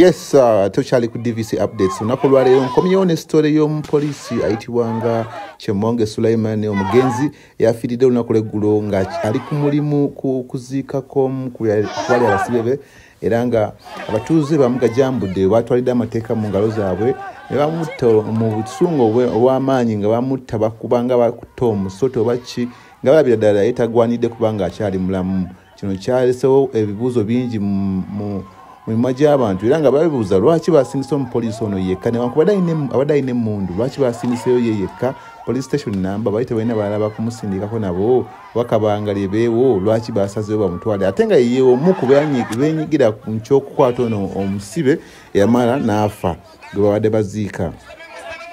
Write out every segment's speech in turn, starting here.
Yes, tuchali ku DVC updates. Unakolwa leo nkomyewo ne story y'omupolisi ayitibwanga Chemonge Sulaiman omugenzi yafiridde lunakuleggulo nga ali ku mulimu kuziikako kwali abasibebe era nga abatuuze bamugajambudde batwalidde amateeka mu ngalo zaabwe ne bamutta mu busungu obw'amaanyi nga bamutta bakubanga bakutta omusoto baki nga balabira ddala yetagwanidde kubanga akyali mulamu. Kino kyalesewo ebibuuzo bingi mu mwimaji abantu era nga babibuuza lwaki basingise omupoliisi ono yekka newankubadde ayina emmundu lwaki basingiseyo ye yekka police station number bayite balina balaba kumusindikako nabo bakabangalye beewo lwaki basazeyo bamutwale ate nga ye omu ku benyigira ku nkyokukwata ono omusibe eyamala n'afa gwe babadde baziika.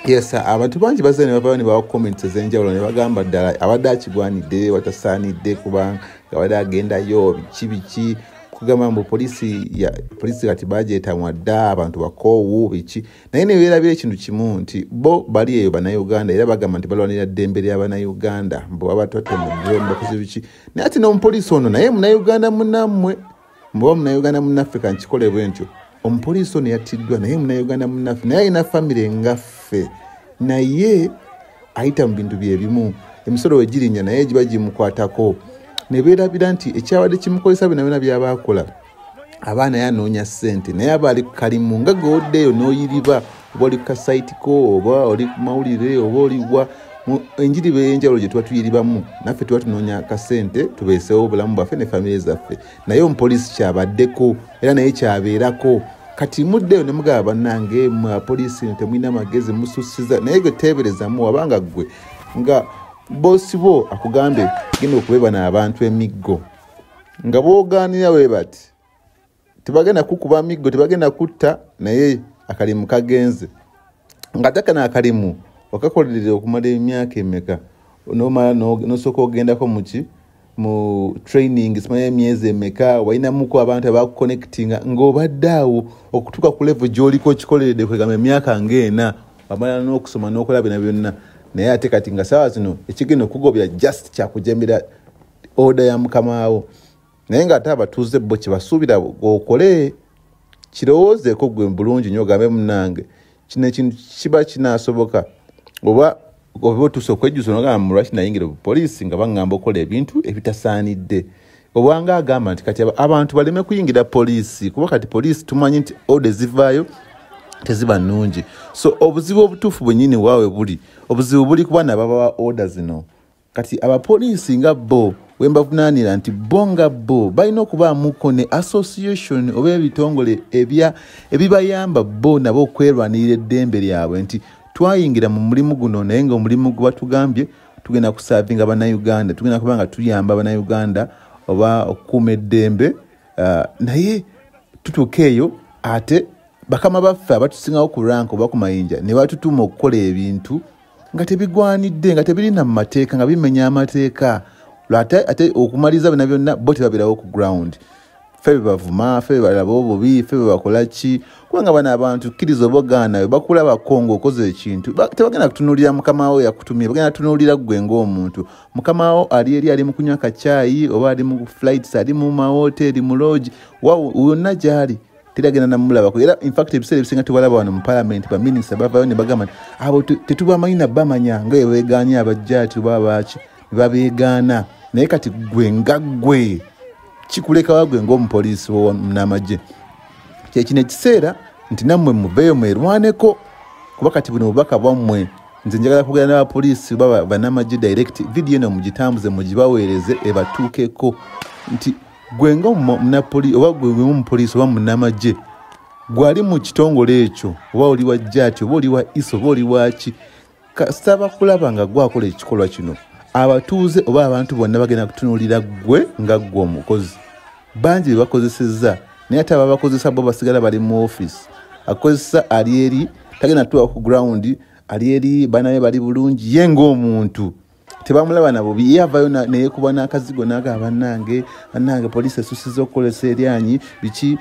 Yes, abantu bangi bazze ne bavayo ne bawa comments ez'enjawulo ne bagamba ddala abadde akigwanidde watasaanidde kubanga abadde agendayo biki kugamba mbu polisi kati bajeeta mwadda abantu bakoowu biki naye ne beerabira ekintu kimu nti bo bali eyo bannayuganda era bagamba nti balwanira ddembe ly'abannayuganda mbu babatwatte mu ddiro bakoze biki naye ati n'omupoliisi ono naye munnayuganda munnammwe mbuba munnayuganda munnaffe kankikole bwe ntyo omupoliisi ono yattiddwa naye munnayuganda munnaffe naye alina famire ngaffe naye ayita mu bintu bye bimu emisolo we girinnya naye giba gimukwatako ne beerabira nti ekyabadde kimukozesa byonna by'abaakola abaana yanoonya ssente naye aba ali ku kalimu nga gweoddeeyo n'oyiriba oba oli ku kasaitiko oba oli ku mawulire oba oliwa enjiri b'enjawulo gye tuba tuyiribamu naffe tuba tunoonya akasente tubeesewo obulamu bwaffe ne famire zaffe naye omupoliisi kyabaddeko era naye kyabeerako kati muddeyo ne mugaba bannange poliisi temulina magezi mususiza naye gwe teeberezamu wabanga ggwe nga bosi bo akugambye genda okubebana abantu emiggo nga boogaanira bwe bati tebagenda kukuba miggo tebagenda kutta naye akalimu kagenze nga takana akalimu wakakolerere okumala emyaka emeka nosooka ogendako mu training simanya emyezi emeka walinamuku abantu abakuconnectinga ng'obadde awo okutuuka ku level gy'oliko okikoleredde kwegamba emyaka ng'ena wamala n'okusoma n'okola byonna byonna naye ate kati nga sawa zino ekigenda okugobya just kyakujembera order ya mukamaawo naye nga ate abatuuze bo kyebasuubira okole kirowoozeeko gwe bulungi nnyo ogambe munnange kino ekintu kiba kinaasoboka oba otuuse okwejjusa nogamba lwaki nayingira obupoliisi nga baŋŋamba okola ebintu ebitasaanidde obwanga agamba nti kati abantu baleme kuyingira poliisi kuba kati poliisi tumanyi nti ode zivaayo teziba nnungi so obuzibu obutuufu bwennyini waawe buli obuzibu buli kuba nababawa order zino kati abapoliisi nga bo wembavunaanira nti bo nga bo balina okubaamuko ne association oba ebitongole ebibayamba bo nabo okwerwanirira eddembe lyabwe nti twayingira mu mulimu guno naye nga omulimu gwe batugambye tugenda kusaavinga bannayuganda tugenda kuba nga tuyamba bannayuganda oba okukuuma eddembe naye tutuuka eyo ate bakama baffe abatusingawo ku rank oba ku mayinja ne batutuma okukola ebintu nga tebigwanidde nga tebirina mu mateeka nga bimenya amateeka ate okumaliza byonna byonna bo tebabirawo ku ground ffe bebavuma ffe bebalaba obubi ffe bebakola ki kubanga bano abantu kkiriza obogaana we bakulaba kongo okoze ekintu tebagenda kutunuulira mukama we yakutumye bagenda tunuulira ggwe ng'omuntu mukama wo ali eri ali mu kunywa kacaayi oba ali mu flights ali mu mahoteri mu lodge wonna gy'ali teragenda namulabako era infact ebiseera ebisinga tubalaba wano mu parliament baminisita bavayo ne bagamba nti abo tetubamanyi na bamanya nga bebeegaanya abajjaati oba abaaki ne babeegaana naye kati gwe nga gwe kikulekawa gwe ng'omupoliisi n'amagye kyekino ekiseera nti nammwe muveeyo mwerwaneko kuba kati buno obubaka bwammwe nze njagala kugenda n'abapoliisi oba bannamagye direct vidiyo eno mugitambuze mugibaweereze ebatuukeko nti gwe nga oba gwe omupoliisi oba munnamagye gwali mu kitongole ekyo oba oli wa jjaati oba oli wa iso oba oli waki kasaba kulaba nga gwakola ekikolwa kino abatuuze oba abantu bonna bagenda kutunuulira gwe nga gwe omukozi bangi be bakozesezza naye ate ababakozesa bo basigala bali mu office akozesa ali eri tagenda tuwa ku ground ali eri banaye bali bulungi ye ng'omuntu tebamulaba nabo yavayo neyekuba n'akazigo n'agamba bannange poliisi esusiza okukolesa eryanyi biki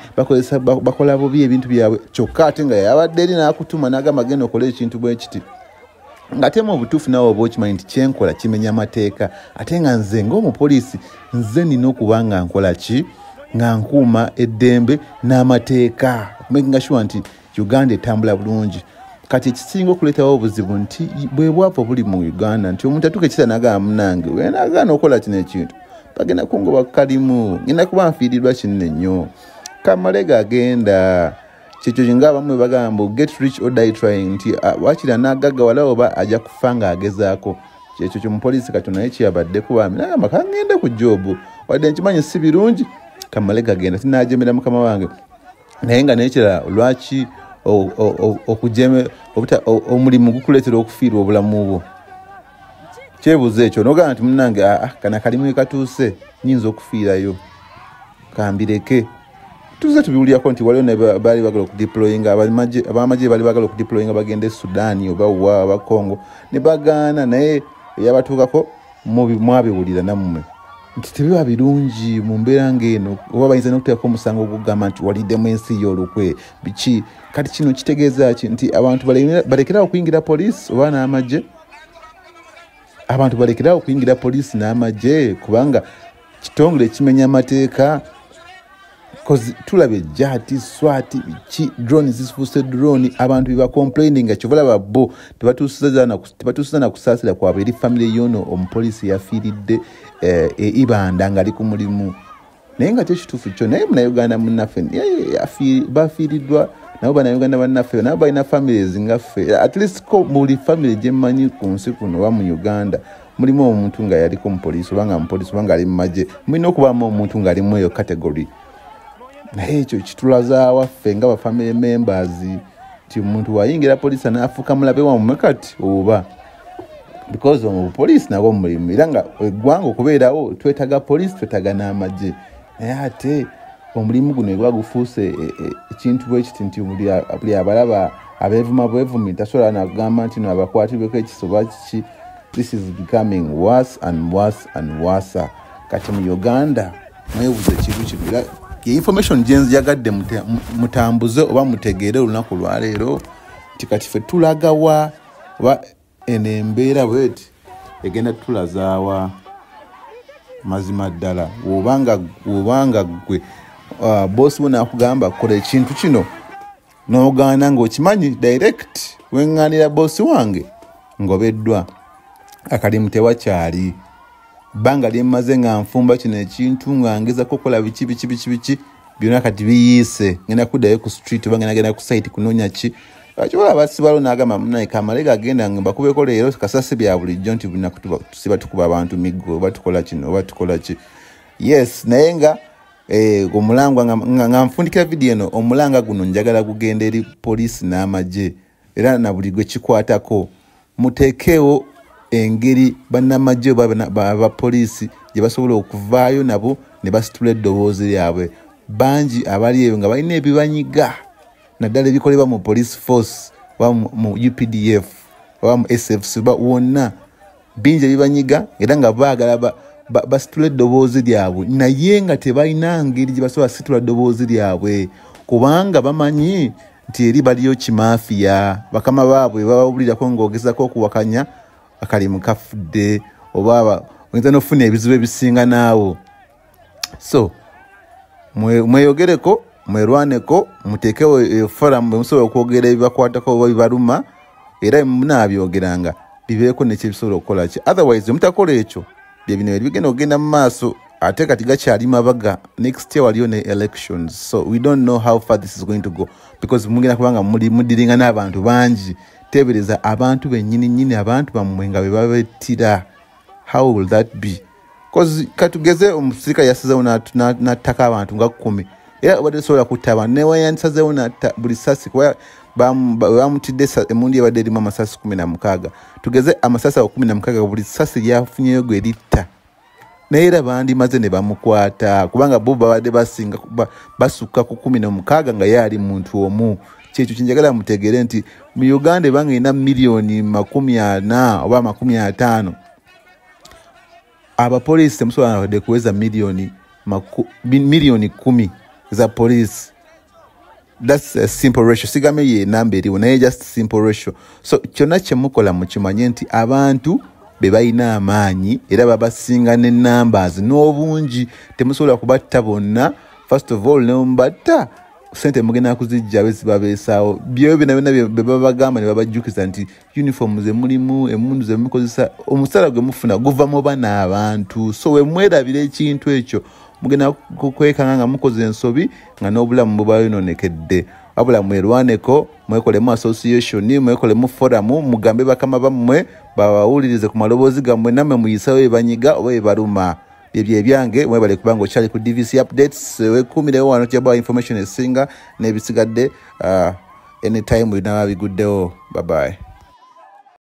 bakola bubi ebintu byabwe kyokka ate nga yabadde eri n'akutuma n'agamba genda okola ekintu bwe kiti ng'ate mu butuufu nawe oba okimanyi nti kyenkola kimenya amateeka ate nga nze ng'omupoliisi nze nina okuba nga nkola ki nga nkuuma eddembe n'amateeka making sure nti Uganda etambula bulungi. Kati ekisinga okuleetawo obuzibu nti bwe bwavu buli mu Uganda nti omuntu atuuka ekisa n'agamba munnange wenaagaana okola kino ekintu bagenda kungoba kalimu ngenda kuba nfiirirwa kinene nnyo Kamalega agenda kyekyo nga abamu bagamba get rich or die trying nti wakira n'agagga wala oba ajja kufa ng'agezaako kyekyo ky'omupoliisi kati naye kyeyabadde kuba nagamba kangende ku jobu wadde nkimanyi si birungi Kamalega agenda tinajemera mukama wange naye nga nekira lwaki okujeme omulimu gukuleetera okufiirwa obulamu bwo kyebuuzo ekyo nogamba nti munnange kana kalimu katuuse nyinza okufiirayo kambireke tuze tubiwulyako nti waliwo baali bagala okudeployinga abamagye baali bagala okudeployinga bagende Sudan oba wa aba Congo ne bagaana naye yabatuukako mwabiwulira nammwe nti tebiba birungi mu mbeera ng'eno oba bayinza n'okuteekako omusango ogugamba nti waliddemu ensi y'olukwe biki kati kino kitegeeza ki nti abantu balekerawo okuyingira poliisi oba n'amagye abantu balekerawo okuyingira poliisi n'amagye kubanga kitongole kimenya amateeka kozi tulabe jati swati biki drone zifuuse drone abantu biba complaining nga kyovala babbo tebatuusiza na kusaasira kwabwe eri family yono omupoliisi yafiiridde ibanda ngali ku mulimu naye nga tekituufu kyo naye Munnayuganda munnaffe bafiiriddwa nabo Bannayuganda bannaffe nabo balina families ngaffe at least ko buli family gye mmanyi ku nsi kuno oba mu Uganda mulimu omuntu nga yaliko mupoliisi oba nga mupoliisi oba nga ali mu magye mulina okubaamu omuntu nga ali mu eyo category naye ekyo kitulaza waffe nga ba family members ti omuntu wayingira poliisi n'afuuka mulabe wammwe kati oba because of police nabo mulimu era nga eggwanga okubeerawo twetaga police twetaga n'amagye naye ate omulimu guno gwagufuuse ekintu bwekiti nti buli abalaba abeevuma bwevumi tasobola nagamba nti no abakwatibweko ekisoba kiki this is becoming worse and worse and worse kati mu Uganda mwebuze kintu kibira information gyenziyagadde mutambuze oba mutegeere olunaku lwaleero nti kati ffe tulagawa oba enembeera bweti egenda tulazaawa mazima ddala wobanga gwe bosi wona akugamba kola ekintu kino n'ogaana ng'okimanyi direct weŋŋaanira bosi wange ngobeddwa akalimu tewakyali bbanga lyemmaze nga nfumba kino ekintu nga ngezako okukola biki byonna kati biyiise ngenda kuddayo ku street oba ngenda ku site kunoonya ki kibola abasibalo n'agamba munaye Kamalega agenda nga bakubeko leero kasasi bya bulijjo nti tusiba tukuba abantu miggo oba tukola kino oba tukola ki yes naye nga omulangwa nga nfundikira video eno omulanga guno njagala kugenda eri poliisi n'amagye era na buli gwe kikwatako muteekewo engeri bannamagye ba poliisi gye basobola okuvaayo nabo ne basitula eddoboozi lyabwe bangi abali eyo nga balina ebibanyiga naddala ebikolebwa mu police force oba mu UPDF oba mu SFC wonna bingi ebibanyiga era nga baagala basitula eddoboozi lyabwe naye nga tebalina ngeri gye basobola situla eddoboozi lyabwe kubanga bamanyi nti eri baliyo kimafiya bakama baabwe babawulirako ng'ogezako okuwakanya akalimu kafudde oba oyinza n'ofuna ebizibu ebisinga naawo so mweyogereko mwerwaneko muteekewo forum musobola okwogera ebibakwatako oba bibaluma era munaabyogeranga bibeeko nekyebisobola okukola ki otherwise mutakola ekyo byebino bigenda okugenda mu maaso ate kati gakyali mabaga next year waliyo ne elections so we don't know how far this is going to go because mugenda kubanga mudiringa n'abantu bangi tebereza abantu bennyini abantu bammwe nga bebabettira how will that be because katugeze omusirika yasazewo n'attaka abantu nga 10 era obadde sobola kutta abantu newayansazewo buli sasi kuba bamutidde emundi ebadde erimu amasasi 16 tugeze amasasi 16 buli sasi lyafunyeyo gwe litta naye era bandimaze ne bamukwata kubanga bo babadde basinga basukka ku 16 nga yali muntu omu kyekyo kinjagala mutegeere nti mu Uganda ebanga ina milioni 40 oba 50 abapoliisi temusobola na kuweza milioni 10 za police. That's a simple ratio. Sigame ye number eriwo naye just simple ratio. So kyonna kyemukola mukimanye nti abantu bebalina amaanyi era babasinga ne numbers n'obungi temusobola kubatta bonna first of all nemubatta sente mugenda kuzijja bezibabeesaawo byo byonna bebabagamba ne babajjukiza nti uniform ze mulimu emundu ze mukozesa omusala gwe mufuna guva mu bana abantu so we mwerabira ekintu ekyo mugenda kwekanga nga mukoze ensobi nga n'obulamu bubayononekedde wabula mwerwaneko mwekolemu association mwekolemu forum mugambe bakama bammwe bawulirize ku maloboozi gammwe nammwe muyisawo ebanyiga oba ebaluma byebyo ebyange mwebale kubanga okyali ku DVC updates wekumirewo wano tyaba information esinga n'ebisigadde anytime binaba biguddewo. Bye bye.